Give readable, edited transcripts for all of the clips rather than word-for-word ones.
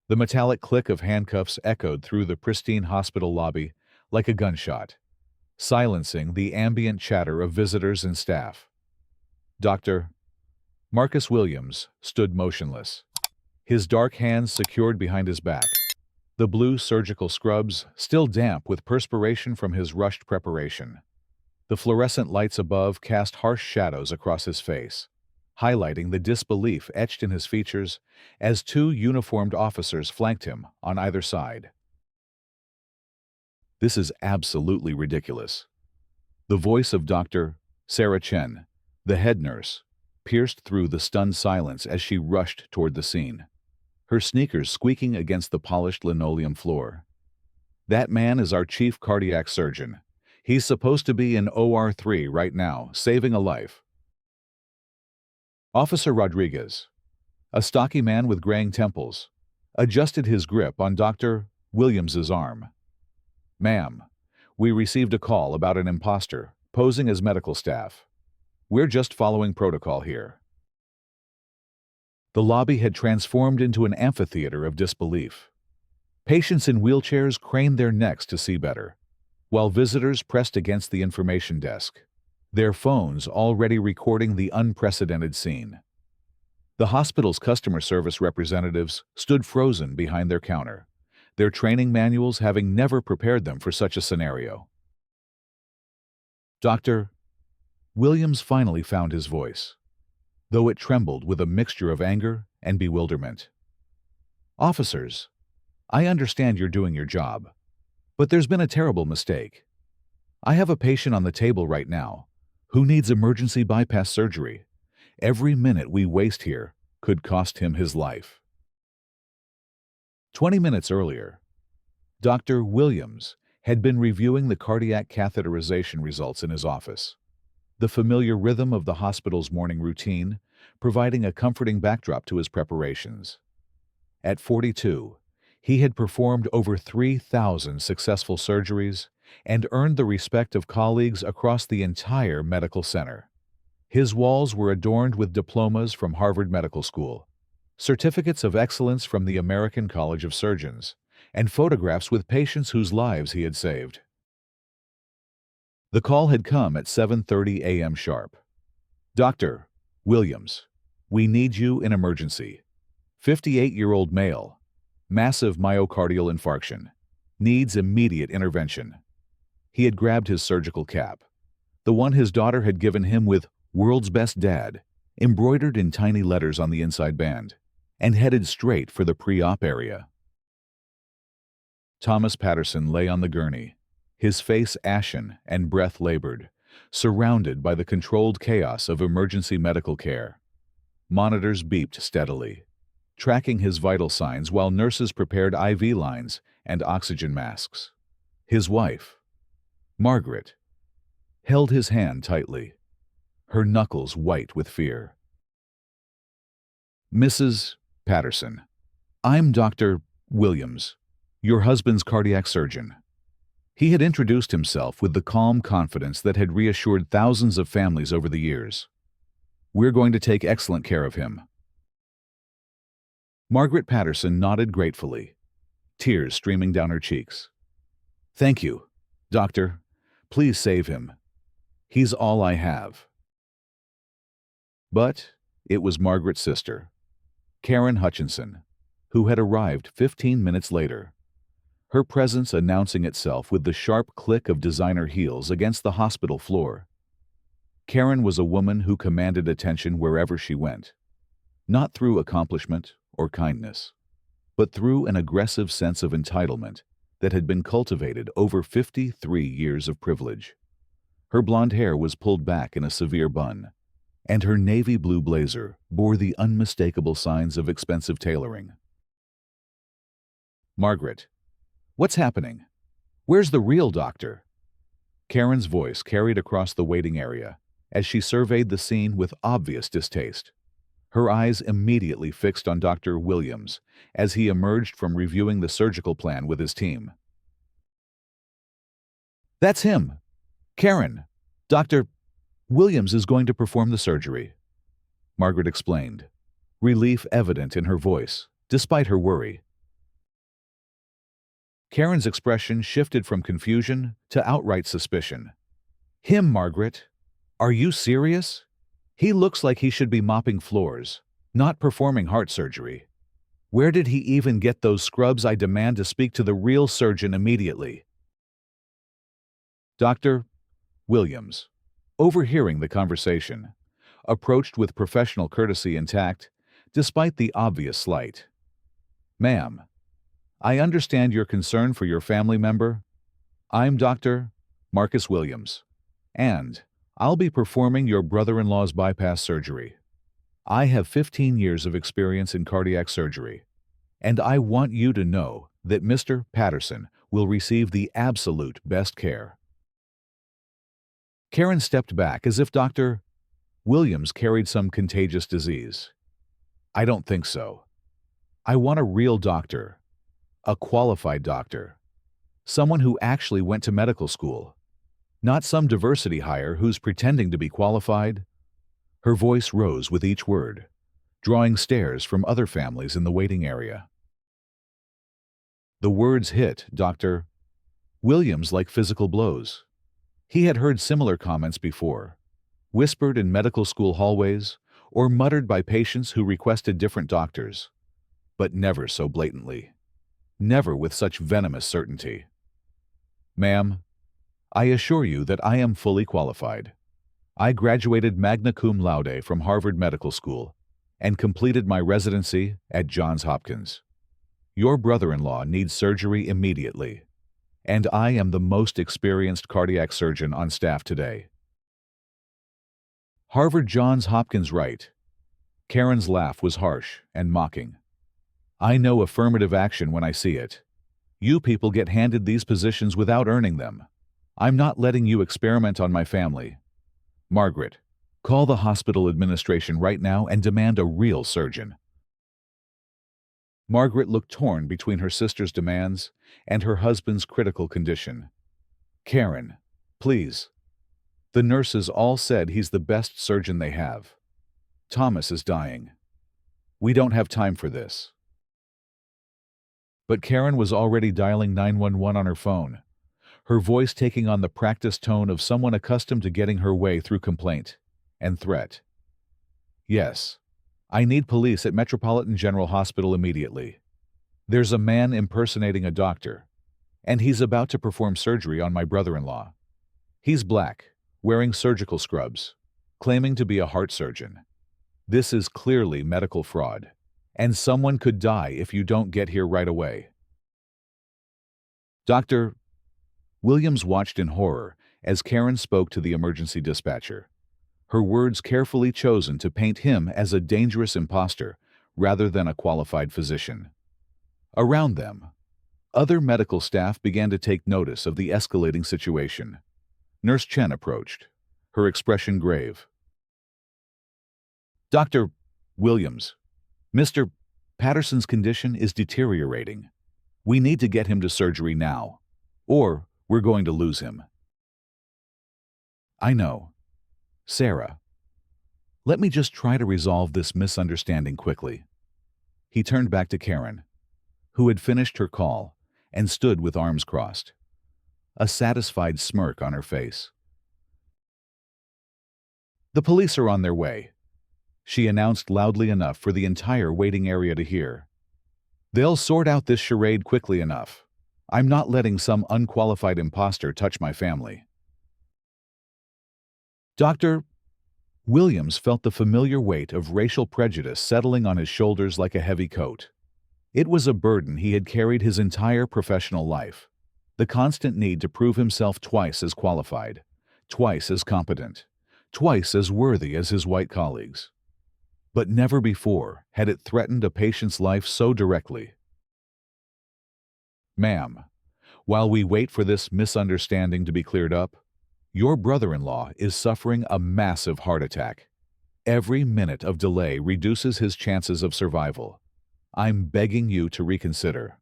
The metallic click of handcuffs echoed through the pristine hospital lobby like a gunshot, silencing the ambient chatter of visitors and staff. Dr. Marcus Williams stood motionless, his dark hands secured behind his back, the blue surgical scrubs still damp with perspiration from his rushed preparation. The fluorescent lights above cast harsh shadows across his face, highlighting the disbelief etched in his features as two uniformed officers flanked him on either side. "This is absolutely ridiculous." The voice of Dr. Sarah Chen, the head nurse, pierced through the stunned silence as she rushed toward the scene, her sneakers squeaking against the polished linoleum floor. "That man is our chief cardiac surgeon. He's supposed to be in OR3 right now, saving a life." Officer Rodriguez, a stocky man with graying temples, adjusted his grip on Dr. Williams's arm. "Ma'am, we received a call about an imposter posing as medical staff. We're just following protocol here." The lobby had transformed into an amphitheater of disbelief. Patients in wheelchairs craned their necks to see better, while visitors pressed against the information desk, their phones already recording the unprecedented scene. The hospital's customer service representatives stood frozen behind their counter, their training manuals having never prepared them for such a scenario. Dr. Williams finally found his voice, though it trembled with a mixture of anger and bewilderment. "Officers, I understand you're doing your job, but there's been a terrible mistake. I have a patient on the table right now who needs emergency bypass surgery. Every minute we waste here could cost him his life." 20 minutes earlier, Dr. Williams had been reviewing the cardiac catheterization results in his office, the familiar rhythm of the hospital's morning routine providing a comforting backdrop to his preparations. At 42, he had performed over 3,000 successful surgeries and earned the respect of colleagues across the entire medical center. His walls were adorned with diplomas from Harvard Medical School, certificates of excellence from the American College of Surgeons, and photographs with patients whose lives he had saved. The call had come at 7:30 a.m. sharp. "Dr. Williams, we need you in emergency. 58-year-old male, massive myocardial infarction, needs immediate intervention." He had grabbed his surgical cap, the one his daughter had given him with "World's Best Dad" embroidered in tiny letters on the inside band, and headed straight for the pre-op area. Thomas Patterson lay on the gurney, his face ashen and breath labored, surrounded by the controlled chaos of emergency medical care. Monitors beeped steadily, tracking his vital signs while nurses prepared IV lines and oxygen masks. His wife, Margaret, held his hand tightly, her knuckles white with fear. "Mrs. Patterson, I'm Dr. Williams, your husband's cardiac surgeon." He had introduced himself with the calm confidence that had reassured thousands of families over the years. "We're going to take excellent care of him." Margaret Patterson nodded gratefully, tears streaming down her cheeks. "Thank you, Doctor. Please save him. He's all I have." But it was Margaret's sister, Karen Hutchinson, who had arrived 15 minutes later, her presence announcing itself with the sharp click of designer heels against the hospital floor. Karen was a woman who commanded attention wherever she went, not through accomplishment or kindness, but through an aggressive sense of entitlement that had been cultivated over 53 years of privilege. Her blonde hair was pulled back in a severe bun, and her navy blue blazer bore the unmistakable signs of expensive tailoring. "Margaret, what's happening? Where's the real doctor?" Karen's voice carried across the waiting area as she surveyed the scene with obvious distaste, her eyes immediately fixed on Dr. Williams as he emerged from reviewing the surgical plan with his team. "That's him. Karen, Dr. Williams is going to perform the surgery," Margaret explained, relief evident in her voice, despite her worry. Karen's expression shifted from confusion to outright suspicion. Him, Margaret? Are you serious? He looks like he should be mopping floors, not performing heart surgery. Where did he even get those scrubs? I demand to speak to the real surgeon immediately. Dr. Williams, overhearing the conversation, approached with professional courtesy and tact, despite the obvious slight. Ma'am, I understand your concern for your family member. I'm Dr. Marcus Williams, and I'll be performing your brother-in-law's bypass surgery. I have 15 years of experience in cardiac surgery, and I want you to know that Mr. Patterson will receive the absolute best care. Karen stepped back as if Dr. Williams carried some contagious disease. I don't think so. I want a real doctor, a qualified doctor, someone who actually went to medical school, not some diversity hire who's pretending to be qualified. Her voice rose with each word, drawing stares from other families in the waiting area. The words hit Dr. Williams like physical blows. He had heard similar comments before, whispered in medical school hallways or muttered by patients who requested different doctors, but never so blatantly, never with such venomous certainty. Ma'am, I assure you that I am fully qualified. I graduated magna cum laude from Harvard Medical School and completed my residency at Johns Hopkins. Your brother-in-law needs surgery immediately, and I am the most experienced cardiac surgeon on staff today. Harvard Johns Hopkins right. Karen's laugh was harsh and mocking. I know affirmative action when I see it. You people get handed these positions without earning them. I'm not letting you experiment on my family. Margaret, call the hospital administration right now and demand a real surgeon. Margaret looked torn between her sister's demands and her husband's critical condition. Karen, please. The nurses all said he's the best surgeon they have. Thomas is dying. We don't have time for this. But Karen was already dialing 911 on her phone, her voice taking on the practiced tone of someone accustomed to getting her way through complaint and threat. Yes, I need police at Metropolitan General Hospital immediately. There's a man impersonating a doctor, and he's about to perform surgery on my brother-in-law. He's black, wearing surgical scrubs, claiming to be a heart surgeon. This is clearly medical fraud, and someone could die if you don't get here right away. Dr. Williams watched in horror as Karen spoke to the emergency dispatcher, her words carefully chosen to paint him as a dangerous imposter rather than a qualified physician. Around them, other medical staff began to take notice of the escalating situation. Nurse Chen approached, her expression grave. Dr. Williams, Mr. Patterson's condition is deteriorating. We need to get him to surgery now, or we're going to lose him. I know. Sarah, let me just try to resolve this misunderstanding quickly. He turned back to Karen, who had finished her call and stood with arms crossed, a satisfied smirk on her face. The police are on their way, she announced loudly enough for the entire waiting area to hear. They'll sort out this charade quickly enough. I'm not letting some unqualified imposter touch my family. Dr. Williams felt the familiar weight of racial prejudice settling on his shoulders like a heavy coat. It was a burden he had carried his entire professional life, the constant need to prove himself twice as qualified, twice as competent, twice as worthy as his white colleagues. But never before had it threatened a patient's life so directly. Ma'am, while we wait for this misunderstanding to be cleared up, your brother-in-law is suffering a massive heart attack. Every minute of delay reduces his chances of survival. I'm begging you to reconsider.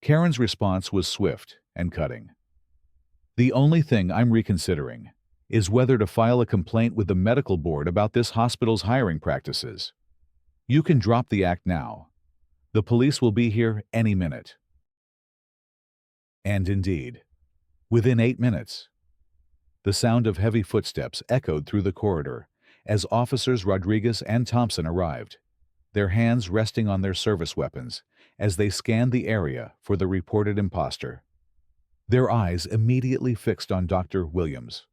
Karen's response was swift and cutting. The only thing I'm reconsidering is whether to file a complaint with the medical board about this hospital's hiring practices. You can drop the act now, The police will be here any minute. And indeed, within 8 minutes, the sound of heavy footsteps echoed through the corridor as officers Rodriguez and Thompson arrived, their hands resting on their service weapons as they scanned the area for the reported imposter. Their eyes immediately fixed on Dr. Williams,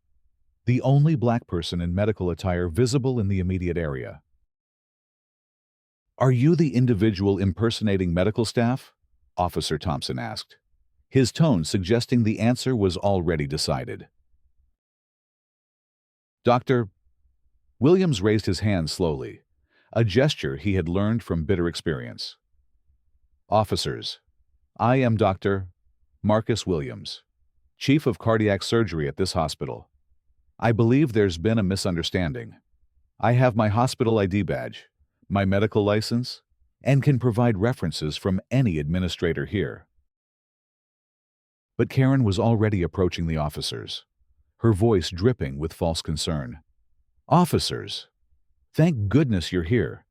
the only black person in medical attire visible in the immediate area. "Are you the individual impersonating medical staff?" Officer Thompson asked, his tone suggesting the answer was already decided. Dr. Williams raised his hand slowly, a gesture he had learned from bitter experience. "Officers, I am Dr. Marcus Williams, Chief of Cardiac Surgery at this hospital. I believe there's been a misunderstanding. I have my hospital ID badge, my medical license, and can provide references from any administrator here." But Karen was already approaching the officers, her voice dripping with false concern. "Officers, thank goodness you're here.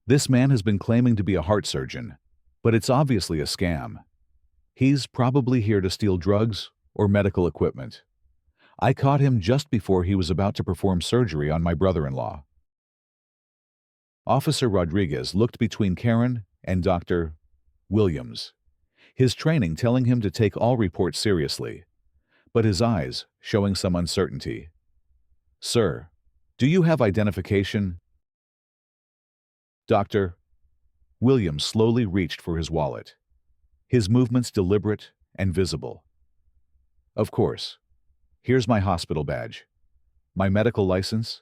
This man has been claiming to be a heart surgeon, but it's obviously a scam. He's probably here to steal drugs or medical equipment. I caught him just before he was about to perform surgery on my brother-in-law." Officer Rodriguez looked between Karen and Dr. Williams, his training telling him to take all reports seriously, but his eyes showing some uncertainty. "Sir, do you have identification?" Dr. Williams slowly reached for his wallet, his movements deliberate and visible. "Of course. Here's my hospital badge, my medical license,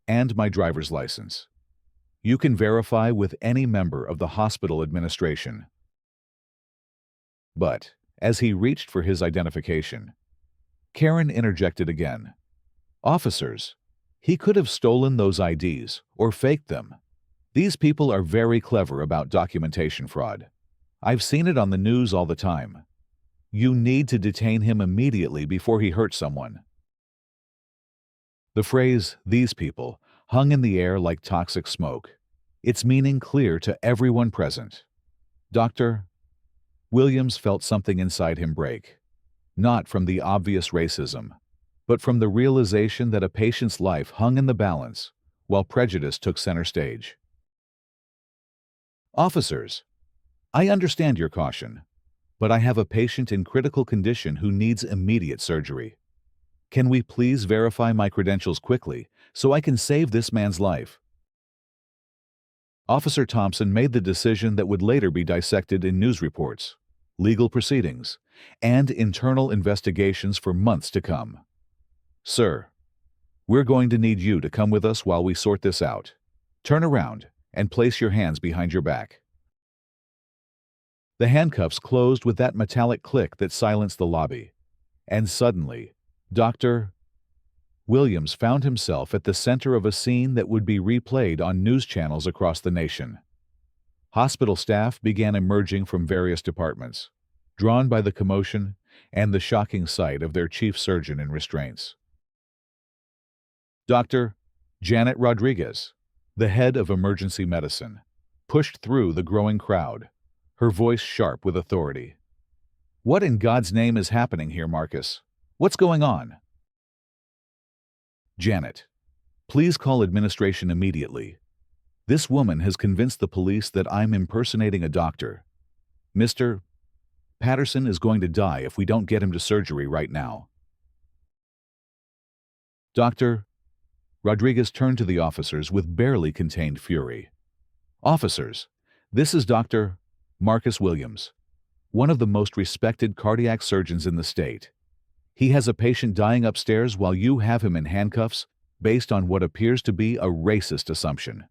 and my driver's license. You can verify with any member of the hospital administration." But, as he reached for his identification, Karen interjected again. "Officers, he could have stolen those IDs or faked them. These people are very clever about documentation fraud. I've seen it on the news all the time. You need to detain him immediately before he hurts someone." The phrase, "these people," hung in the air like toxic smoke, its meaning clear to everyone present. Dr. Williams felt something inside him break, not from the obvious racism, but from the realization that a patient's life hung in the balance while prejudice took center stage. "Officers, I understand your caution, but I have a patient in critical condition who needs immediate surgery. Can we please verify my credentials quickly so I can save this man's life?" Officer Thompson made the decision that would later be dissected in news reports, legal proceedings, and internal investigations for months to come. "Sir, we're going to need you to come with us while we sort this out. Turn around and place your hands behind your back." The handcuffs closed with that metallic click that silenced the lobby, and suddenly, Dr. Williams found himself at the center of a scene that would be replayed on news channels across the nation. Hospital staff began emerging from various departments, drawn by the commotion and the shocking sight of their chief surgeon in restraints. Dr. Janet Rodriguez, the head of emergency medicine, pushed through the growing crowd, her voice sharp with authority. "What in God's name is happening here, Marcus? What's going on?" "Janet, please call administration immediately. This woman has convinced the police that I'm impersonating a doctor. Mr. Patterson is going to die if we don't get him to surgery right now." Dr. Rodriguez turned to the officers with barely contained fury. "Officers, this is Dr. Marcus Williams, one of the most respected cardiac surgeons in the state. He has a patient dying upstairs while you have him in handcuffs based on what appears to be a racist assumption."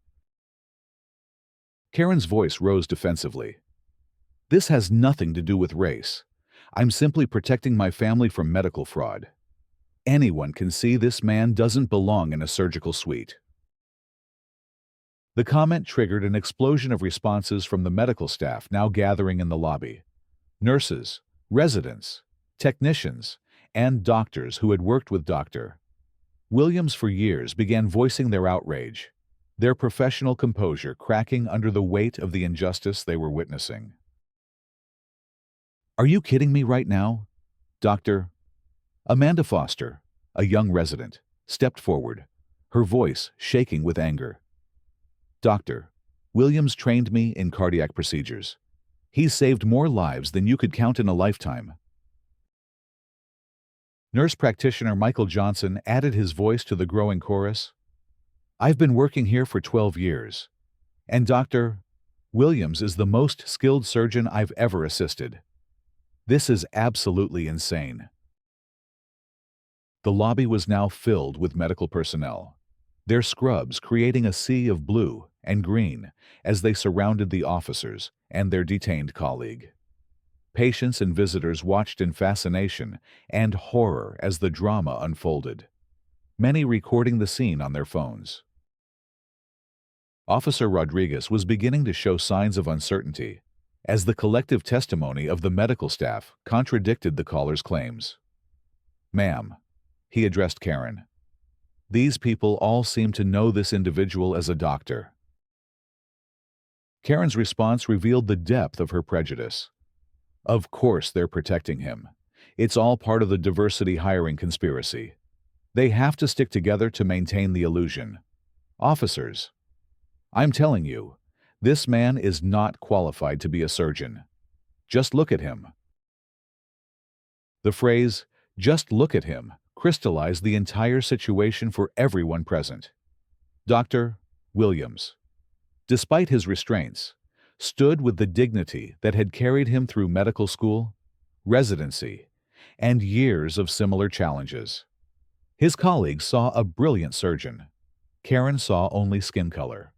Karen's voice rose defensively. "This has nothing to do with race. I'm simply protecting my family from medical fraud. Anyone can see this man doesn't belong in a surgical suite." The comment triggered an explosion of responses from the medical staff now gathering in the lobby. Nurses, residents, technicians, and doctors who had worked with Dr. Williams for years began voicing their outrage, their professional composure cracking under the weight of the injustice they were witnessing. "Are you kidding me right now, Doctor?" Amanda Foster, a young resident, stepped forward, her voice shaking with anger. "Doctor, Williams trained me in cardiac procedures. He's saved more lives than you could count in a lifetime." Nurse practitioner Michael Johnson added his voice to the growing chorus. "I've been working here for 12 years, and Dr. Williams is the most skilled surgeon I've ever assisted. This is absolutely insane." The lobby was now filled with medical personnel, their scrubs creating a sea of blue and green as they surrounded the officers and their detained colleague. Patients and visitors watched in fascination and horror as the drama unfolded, many recording the scene on their phones. Officer Rodriguez was beginning to show signs of uncertainty, as the collective testimony of the medical staff contradicted the caller's claims. "Ma'am," he addressed Karen, "these people all seem to know this individual as a doctor." Karen's response revealed the depth of her prejudice. "Of course they're protecting him. It's all part of the diversity hiring conspiracy. They have to stick together to maintain the illusion. Officers, I'm telling you, this man is not qualified to be a surgeon. Just look at him." The phrase, "just look at him," crystallized the entire situation for everyone present. Dr. Williams, despite his restraints, stood with the dignity that had carried him through medical school, residency, and years of similar challenges. His colleagues saw a brilliant surgeon. Karen saw only skin color.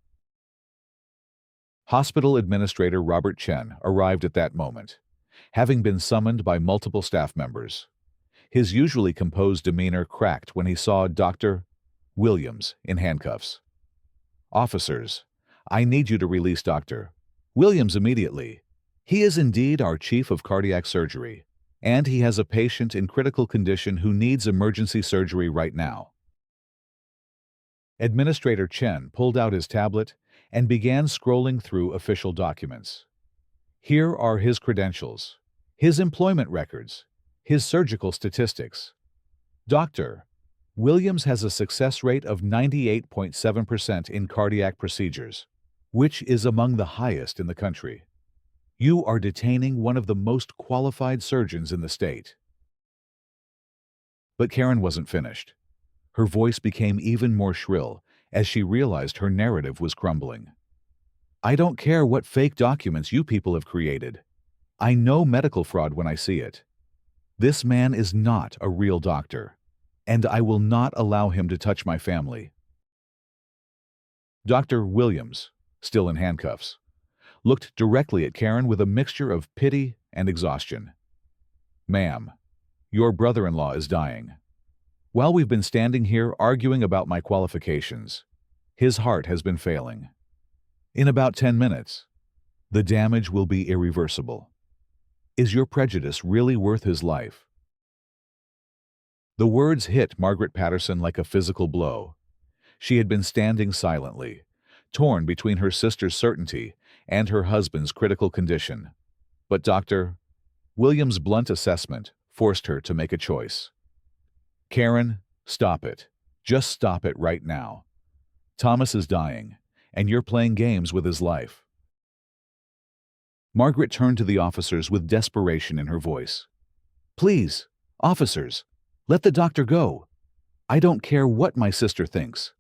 Hospital Administrator Robert Chen arrived at that moment, having been summoned by multiple staff members. His usually composed demeanor cracked when he saw Dr. Williams in handcuffs. "Officers, I need you to release Dr. Williams immediately. He is indeed our chief of cardiac surgery, and he has a patient in critical condition who needs emergency surgery right now." Administrator Chen pulled out his tablet and began scrolling through official documents. Here are his credentials, his employment records, his surgical statistics. Dr. Williams has a success rate of 98.7% in cardiac procedures, which is among the highest in the country. You are detaining one of the most qualified surgeons in the state. But Karen wasn't finished. Her voice became even more shrill as she realized her narrative was crumbling. "I don't care what fake documents you people have created. I know medical fraud when I see it. This man is not a real doctor, and I will not allow him to touch my family." Dr. Williams, still in handcuffs, looked directly at Karen with a mixture of pity and exhaustion. "Ma'am, your brother-in-law is dying. While we've been standing here arguing about my qualifications, his heart has been failing. In about 10 minutes, the damage will be irreversible. Is your prejudice really worth his life?" The words hit Margaret Patterson like a physical blow. She had been standing silently, torn between her sister's certainty and her husband's critical condition. But Dr. Williams' blunt assessment forced her to make a choice. "Karen, stop it. Just stop it right now. Thomas is dying, and you're playing games with his life." Margaret turned to the officers with desperation in her voice. "Please, officers, let the doctor go. I don't care what my sister thinks.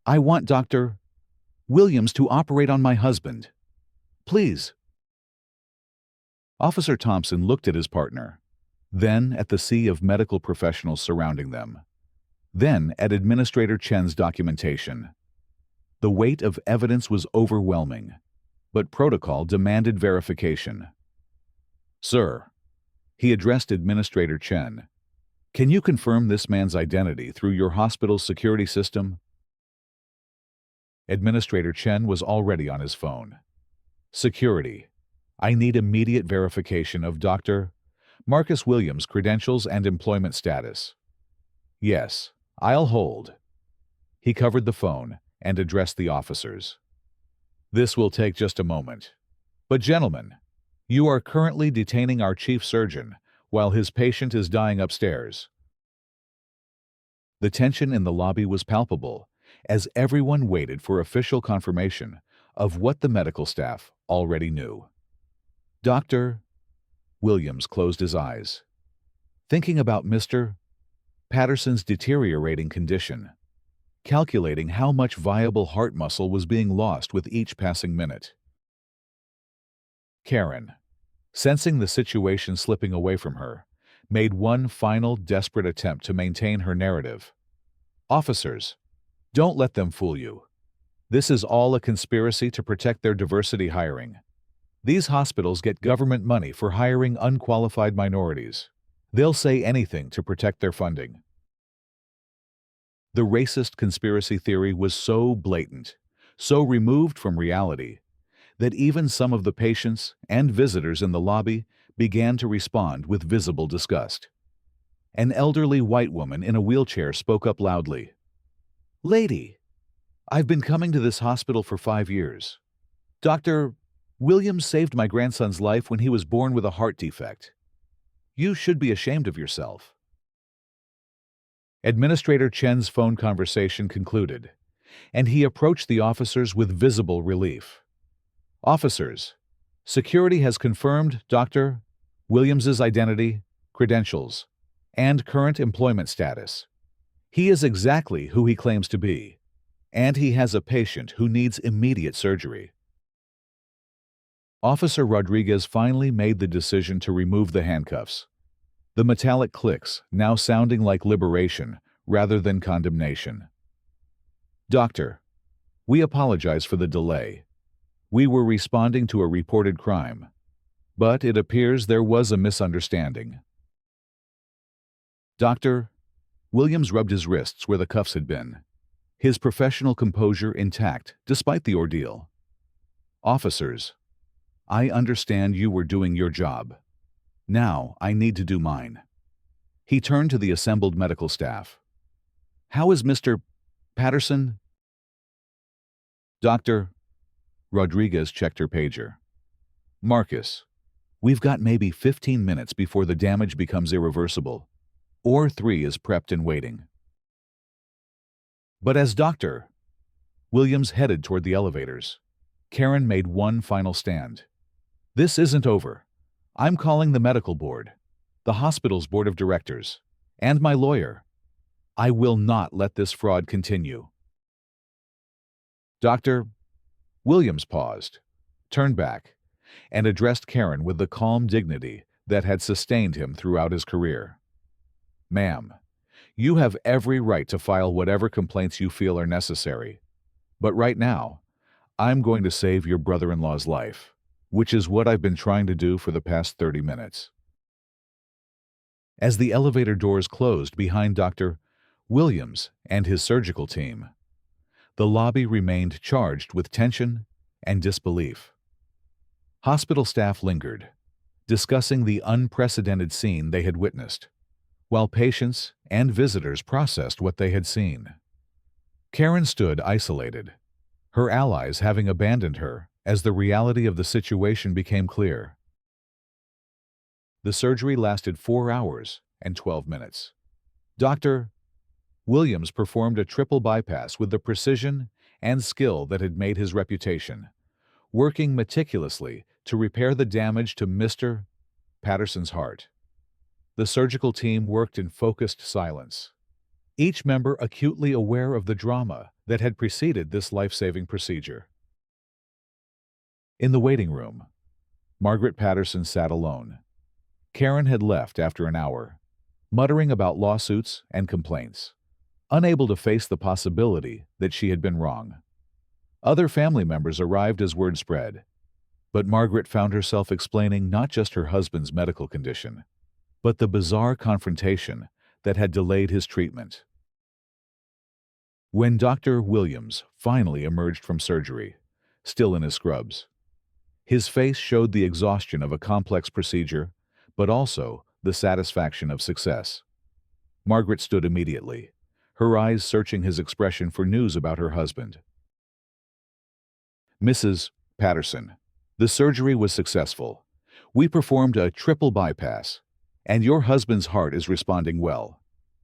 I want Dr. Williams to operate on my husband. Please." Officer Thompson looked at his partner, then at the sea of medical professionals surrounding them, then at Administrator Chen's documentation. The weight of evidence was overwhelming, but protocol demanded verification. "Sir," he addressed Administrator Chen, "can you confirm this man's identity through your hospital's security system?" Administrator Chen was already on his phone. "Security. I need immediate verification of Dr. Marcus Williams' credentials and employment status." "Yes, I'll hold." He covered the phone and addressed the officers. "This will take just a moment. But gentlemen, you are currently detaining our chief surgeon while his patient is dying upstairs." The tension in the lobby was palpable as everyone waited for official confirmation of what the medical staff already knew. Dr. Williams closed his eyes, thinking about Mr. Patterson's deteriorating condition, calculating how much viable heart muscle was being lost with each passing minute. Karen, sensing the situation slipping away from her, made one final desperate attempt to maintain her narrative. "Officers, don't let them fool you. This is all a conspiracy to protect their diversity hiring. These hospitals get government money for hiring unqualified minorities. They'll say anything to protect their funding." The racist conspiracy theory was so blatant, so removed from reality, that even some of the patients and visitors in the lobby began to respond with visible disgust. An elderly white woman in a wheelchair spoke up loudly. "Lady, I've been coming to this hospital for 5 years. Dr. Williams saved my grandson's life when he was born with a heart defect. You should be ashamed of yourself." Administrator Chen's phone conversation concluded, and he approached the officers with visible relief. "Officers, security has confirmed Dr. Williams's identity, credentials, and current employment status. He is exactly who he claims to be, and he has a patient who needs immediate surgery." Officer Rodriguez finally made the decision to remove the handcuffs, the metallic clicks now sounding like liberation rather than condemnation. "Doctor, we apologize for the delay. We were responding to a reported crime, but it appears there was a misunderstanding." Dr. Williams rubbed his wrists where the cuffs had been, his professional composure intact despite the ordeal. "Officers, I understand you were doing your job. Now I need to do mine." He turned to the assembled medical staff. "How is Mr. Patterson?" Dr. Rodriguez checked her pager. "Marcus, we've got maybe 15 minutes before the damage becomes irreversible, or 3 is prepped and waiting." But as Dr. Williams headed toward the elevators, Karen made one final stand. "This isn't over. I'm calling the medical board, the hospital's board of directors, and my lawyer. I will not let this fraud continue." Dr. Williams paused, turned back, and addressed Karen with the calm dignity that had sustained him throughout his career. "Ma'am, you have every right to file whatever complaints you feel are necessary. But right now, I'm going to save your brother-in-law's life, which is what I've been trying to do for the past 30 minutes." As the elevator doors closed behind Dr. Williams and his surgical team, the lobby remained charged with tension and disbelief. Hospital staff lingered, discussing the unprecedented scene they had witnessed, while patients and visitors processed what they had seen. Karen stood isolated, her allies having abandoned her as the reality of the situation became clear. The surgery lasted 4 hours and 12 minutes. Dr. Williams performed a triple bypass with the precision and skill that had made his reputation, working meticulously to repair the damage to Mr. Patterson's heart. The surgical team worked in focused silence, each member acutely aware of the drama that had preceded this life-saving procedure. In the waiting room, Margaret Patterson sat alone. Karen had left after an hour, muttering about lawsuits and complaints, unable to face the possibility that she had been wrong. Other family members arrived as word spread, but Margaret found herself explaining not just her husband's medical condition, but the bizarre confrontation that had delayed his treatment. When Dr. Williams finally emerged from surgery, still in his scrubs, his face showed the exhaustion of a complex procedure, but also the satisfaction of success. Margaret stood immediately, her eyes searching his expression for news about her husband, Mrs. Patterson, the surgery was successful. We performed a triple bypass, and your husband's heart is responding well.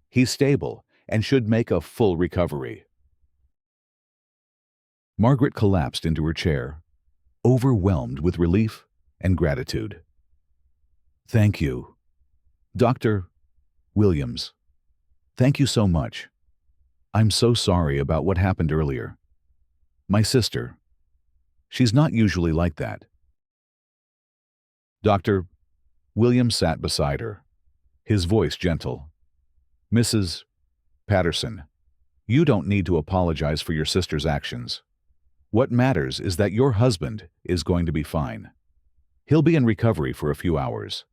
He's stable and should make a full recovery. Margaret collapsed into her chair, overwhelmed with relief and gratitude. Thank you, Dr. Williams. Thank you so much. I'm so sorry about what happened earlier. My sister, she's not usually like that. Dr. Williams sat beside her, his voice gentle. Mrs. Patterson, you don't need to apologize for your sister's actions. What matters is that your husband is going to be fine. He'll be in recovery for a few hours.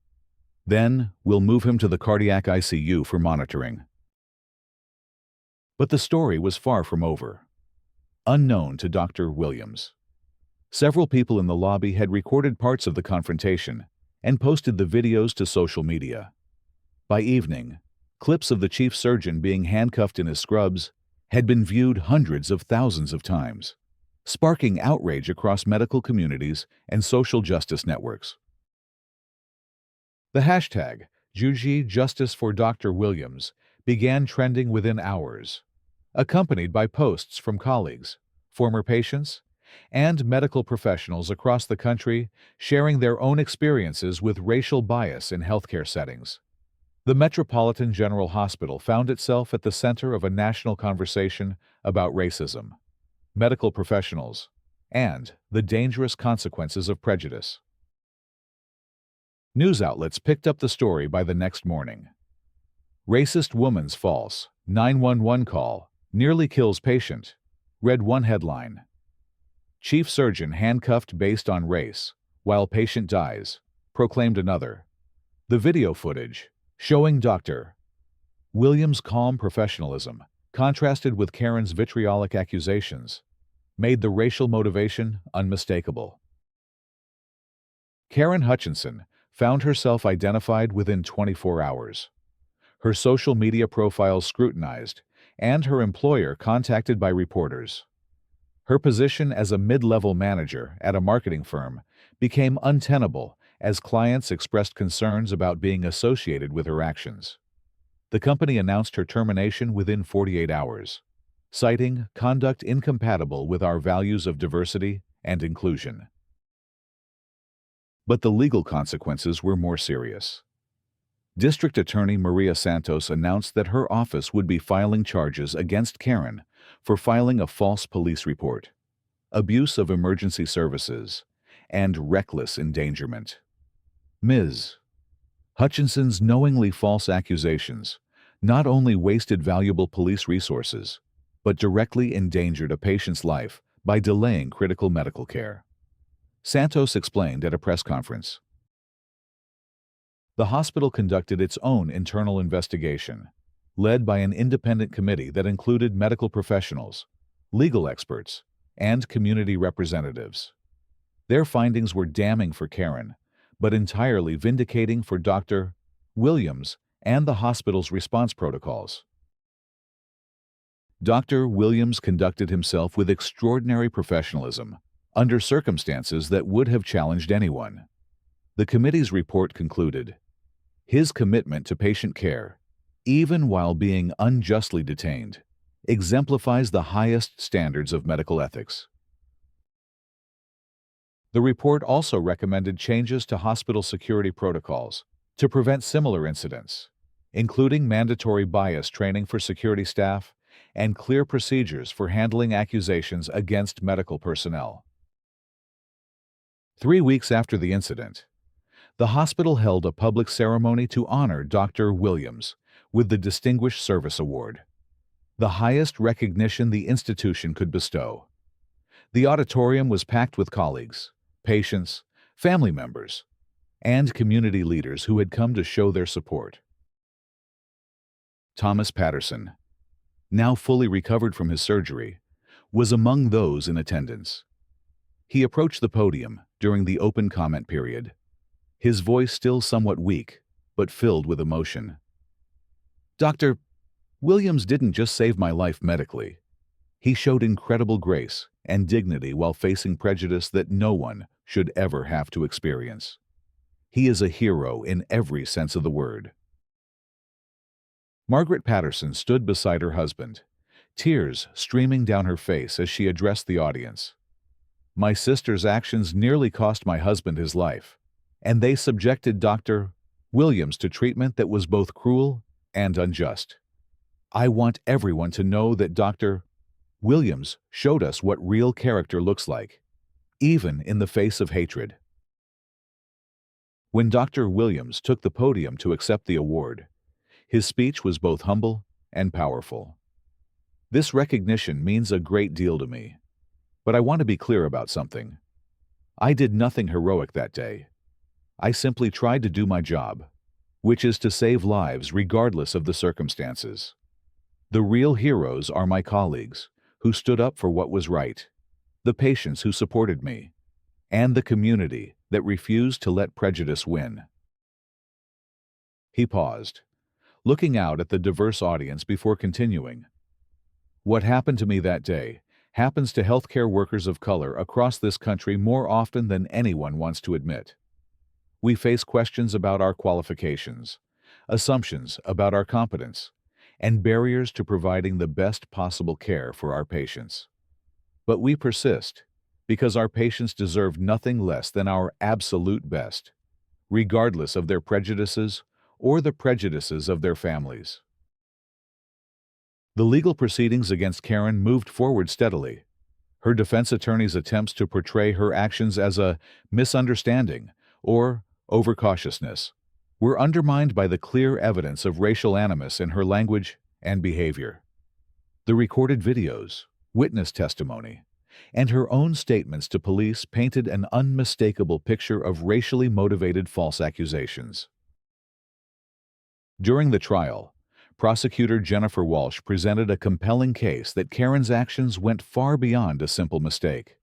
Then we'll move him to the cardiac ICU for monitoring. But the story was far from over. Unknown to Dr. Williams, several people in the lobby had recorded parts of the confrontation and posted the videos to social media. By evening, clips of the chief surgeon being handcuffed in his scrubs had been viewed hundreds of thousands of times, sparking outrage across medical communities and social justice networks. The hashtag #Justice for Dr. Williams began trending within hours, accompanied by posts from colleagues, former patients, and medical professionals across the country sharing their own experiences with racial bias in healthcare settings. The Metropolitan General Hospital found itself at the center of a national conversation about racism, medical professionals, and the dangerous consequences of prejudice. News outlets picked up the story by the next morning. Racist woman's false 911 call nearly kills patient, read one headline. Chief surgeon handcuffed based on race, while patient dies, proclaimed another. The video footage, showing Dr. Williams' calm professionalism, contrasted with Karen's vitriolic accusations, made the racial motivation unmistakable. Karen Hutchinson found herself identified within 24 hours. Her social media profile scrutinized, and her employer contacted by reporters. Her position as a mid-level manager at a marketing firm became untenable as clients expressed concerns about being associated with her actions. The company announced her termination within 48 hours, citing conduct incompatible with our values of diversity and inclusion. But the legal consequences were more serious. District Attorney Maria Santos announced that her office would be filing charges against Karen for filing a false police report, abuse of emergency services, and reckless endangerment. Ms. Hutchinson's knowingly false accusations not only wasted valuable police resources, but directly endangered a patient's life by delaying critical medical care. Santos explained at a press conference. The hospital conducted its own internal investigation, led by an independent committee that included medical professionals, legal experts, and community representatives. Their findings were damning for Karen, but entirely vindicating for Dr. Williams and the hospital's response protocols. Dr. Williams conducted himself with extraordinary professionalism, under circumstances that would have challenged anyone. The committee's report concluded, his commitment to patient care, even while being unjustly detained, exemplifies the highest standards of medical ethics. The report also recommended changes to hospital security protocols to prevent similar incidents, including mandatory bias training for security staff and clear procedures for handling accusations against medical personnel. 3 weeks after the incident, the hospital held a public ceremony to honor Dr. Williams with the Distinguished Service Award, the highest recognition the institution could bestow. The auditorium was packed with colleagues, patients, family members, and community leaders who had come to show their support. Thomas Patterson, now fully recovered from his surgery, was among those in attendance. He approached the podium during the open comment period, his voice still somewhat weak, but filled with emotion. Dr. Williams didn't just save my life medically. He showed incredible grace and dignity while facing prejudice that no one should ever have to experience. He is a hero in every sense of the word. Margaret Patterson stood beside her husband, tears streaming down her face as she addressed the audience. "My sister's actions nearly cost my husband his life, and they subjected Dr. Williams to treatment that was both cruel and unjust. I want everyone to know that Dr. Williams showed us what real character looks like, even in the face of hatred." When Dr. Williams took the podium to accept the award, his speech was both humble and powerful. "This recognition means a great deal to me, but I want to be clear about something. I did nothing heroic that day. I simply tried to do my job, which is to save lives regardless of the circumstances. The real heroes are my colleagues, who stood up for what was right, the patients who supported me, and the community that refused to let prejudice win." He paused, looking out at the diverse audience before continuing. "What happened to me that day happens to healthcare workers of color across this country more often than anyone wants to admit. We face questions about our qualifications, assumptions about our competence, and barriers to providing the best possible care for our patients. But we persist because our patients deserve nothing less than our absolute best, regardless of their prejudices or the prejudices of their families." The legal proceedings against Karen moved forward steadily. Her defense attorney's attempts to portray her actions as a misunderstanding or overcautiousness were undermined by the clear evidence of racial animus in her language and behavior. The recorded videos, witness testimony, and her own statements to police painted an unmistakable picture of racially motivated false accusations. During the trial, prosecutor Jennifer Walsh presented a compelling case that Karen's actions went far beyond a simple mistake.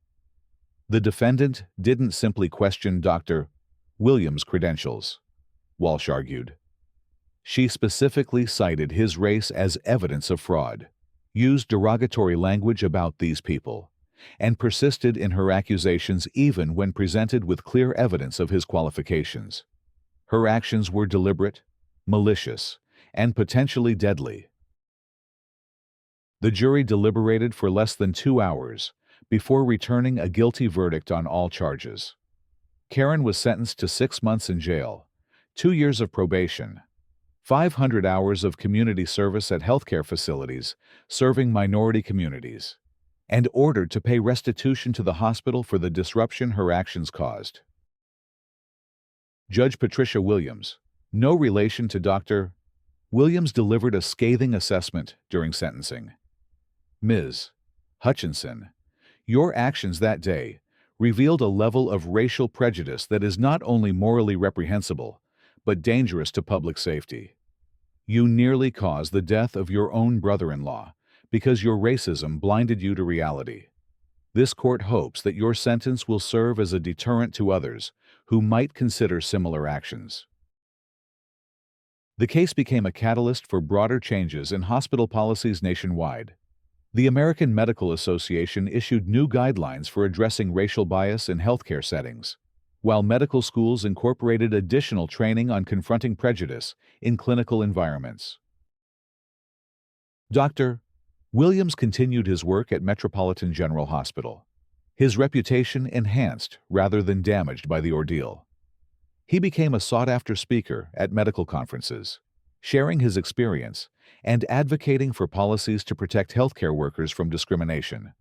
The defendant didn't simply question Dr. Williams' credentials, Walsh argued. She specifically cited his race as evidence of fraud, used derogatory language about these people, and persisted in her accusations even when presented with clear evidence of his qualifications. Her actions were deliberate, malicious, and potentially deadly. The jury deliberated for less than 2 hours before returning a guilty verdict on all charges. Karen was sentenced to 6 months in jail, 2 years of probation, 500 hours of community service at healthcare facilities serving minority communities, and ordered to pay restitution to the hospital for the disruption her actions caused. Judge Patricia Williams, no relation to Dr. Williams, delivered a scathing assessment during sentencing. "Ms. Hutchinson, your actions that day revealed a level of racial prejudice that is not only morally reprehensible, but dangerous to public safety. You nearly caused the death of your own brother-in-law because your racism blinded you to reality. This court hopes that your sentence will serve as a deterrent to others who might consider similar actions." The case became a catalyst for broader changes in hospital policies nationwide. The American Medical Association issued new guidelines for addressing racial bias in healthcare settings, while medical schools incorporated additional training on confronting prejudice in clinical environments. Dr. Williams continued his work at Metropolitan General Hospital, his reputation enhanced rather than damaged by the ordeal. He became a sought-after speaker at medical conferences, sharing his experience and advocating for policies to protect healthcare workers from discrimination.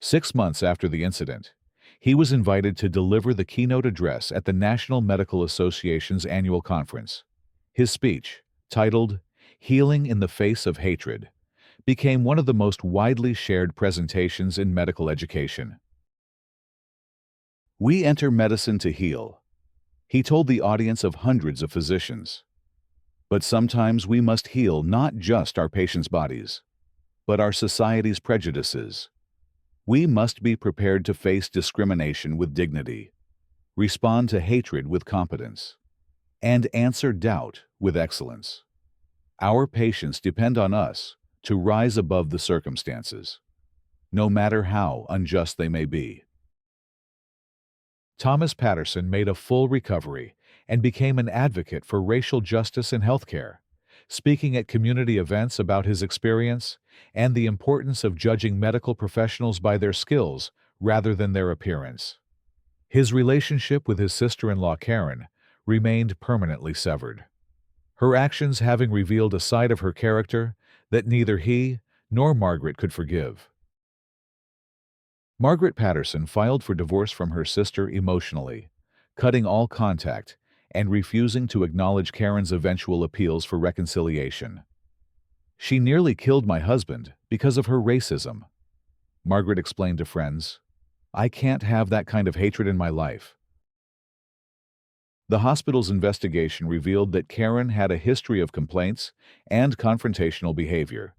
6 months after the incident, he was invited to deliver the keynote address at the National Medical Association's annual conference. His speech, titled "Healing in the Face of Hatred," became one of the most widely shared presentations in medical education. "We enter medicine to heal," he told the audience of hundreds of physicians. "But sometimes we must heal not just our patients' bodies, but our society's prejudices. We must be prepared to face discrimination with dignity, respond to hatred with competence, and answer doubt with excellence. Our patients depend on us to rise above the circumstances, no matter how unjust they may be. Thomas Patterson made a full recovery and became an advocate for racial justice in healthcare, speaking at community events about his experience and the importance of judging medical professionals by their skills rather than their appearance. His relationship with his sister-in-law Karen remained permanently severed, her actions having revealed a side of her character that neither he nor Margaret could forgive. Margaret Patterson filed for divorce from her sister emotionally, cutting all contact and refusing to acknowledge Karen's eventual appeals for reconciliation. "She nearly killed my husband because of her racism," Margaret explained to friends. "I can't have that kind of hatred in my life." The hospital's investigation revealed that Karen had a history of complaints and confrontational behavior,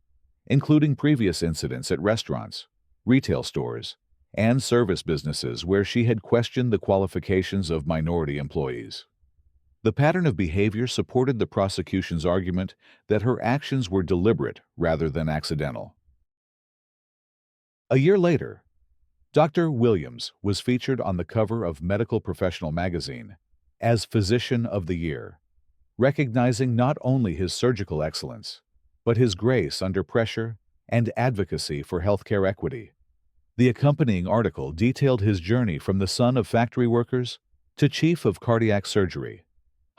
including previous incidents at restaurants, retail stores, and service businesses where she had questioned the qualifications of minority employees. The pattern of behavior supported the prosecution's argument that her actions were deliberate rather than accidental. A year later, Dr. Williams was featured on the cover of Medical Professional magazine as Physician of the Year, recognizing not only his surgical excellence, but his grace under pressure and advocacy for healthcare equity. The accompanying article detailed his journey from the son of factory workers to chief of cardiac surgery,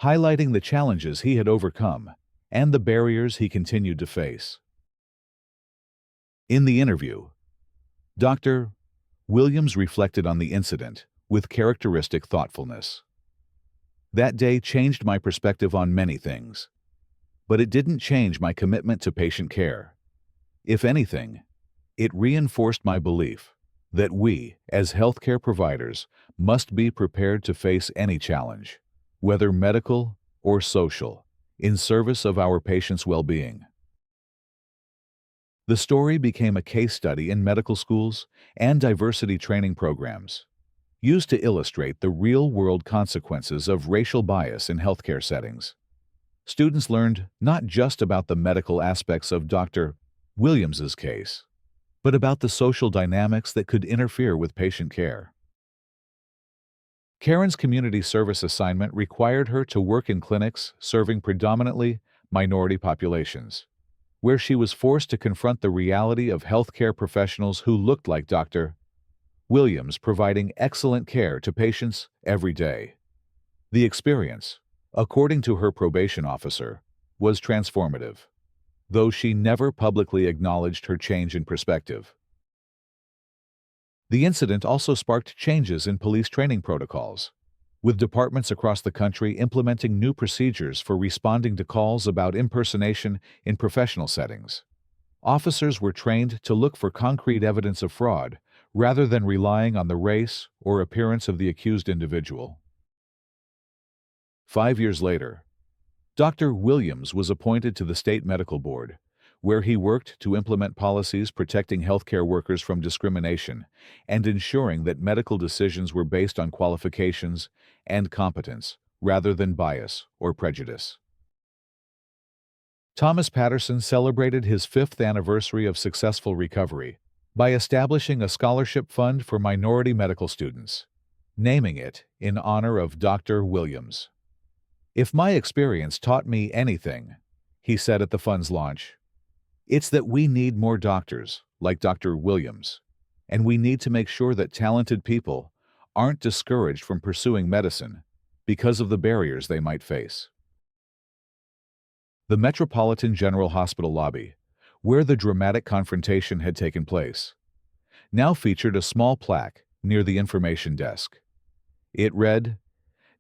highlighting the challenges he had overcome and the barriers he continued to face. In the interview, Dr. Williams reflected on the incident with characteristic thoughtfulness. "That day changed my perspective on many things, but it didn't change my commitment to patient care. If anything, it reinforced my belief that we, as healthcare providers, must be prepared to face any challenge, whether medical or social, in service of our patients' well-being." The story became a case study in medical schools and diversity training programs, used to illustrate the real-world consequences of racial bias in healthcare settings. Students learned not just about the medical aspects of Dr. Williams's case, but about the social dynamics that could interfere with patient care. Karen's community service assignment required her to work in clinics serving predominantly minority populations, where she was forced to confront the reality of healthcare professionals who looked like Dr. Williams providing excellent care to patients every day. The experience, according to her probation officer, was transformative, though she never publicly acknowledged her change in perspective. The incident also sparked changes in police training protocols, with departments across the country implementing new procedures for responding to calls about impersonation in professional settings. Officers were trained to look for concrete evidence of fraud rather than relying on the race or appearance of the accused individual. 5 years later, Dr. Williams was appointed to the State Medical Board, where he worked to implement policies protecting healthcare workers from discrimination and ensuring that medical decisions were based on qualifications and competence rather than bias or prejudice. Thomas Patterson celebrated his 5th anniversary of successful recovery by establishing a scholarship fund for minority medical students, naming it in honor of Dr. Williams. "If my experience taught me anything," he said at the fund's launch, "it's that we need more doctors like Dr. Williams, and we need to make sure that talented people aren't discouraged from pursuing medicine because of the barriers they might face." The Metropolitan General Hospital lobby, where the dramatic confrontation had taken place, now featured a small plaque near the information desk. It read,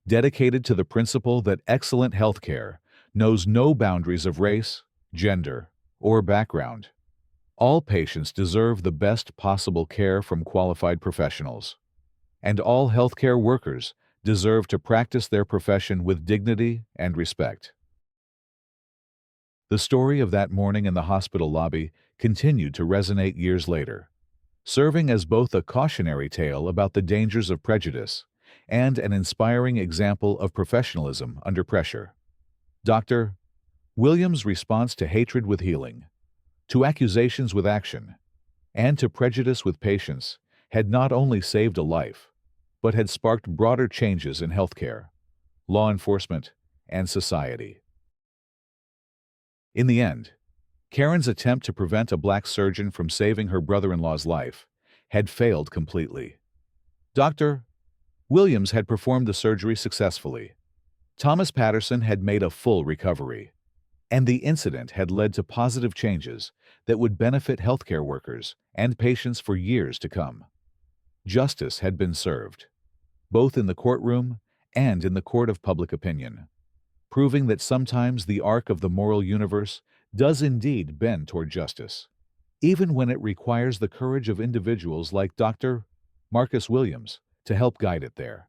"Dedicated to the principle that excellent healthcare knows no boundaries of race, gender, or background. All patients deserve the best possible care from qualified professionals, and all healthcare workers deserve to practice their profession with dignity and respect." The story of that morning in the hospital lobby continued to resonate years later, serving as both a cautionary tale about the dangers of prejudice and an inspiring example of professionalism under pressure. Dr. Williams' response to hatred with healing, to accusations with action, and to prejudice with patience had not only saved a life, but had sparked broader changes in healthcare, law enforcement, and society. In the end, Karen's attempt to prevent a black surgeon from saving her brother-in-law's life had failed completely. Dr. Williams had performed the surgery successfully. Thomas Patterson had made a full recovery, and the incident had led to positive changes that would benefit healthcare workers and patients for years to come. Justice had been served, both in the courtroom and in the court of public opinion, proving that sometimes the arc of the moral universe does indeed bend toward justice, even when it requires the courage of individuals like Dr. Marcus Williams to help guide it there.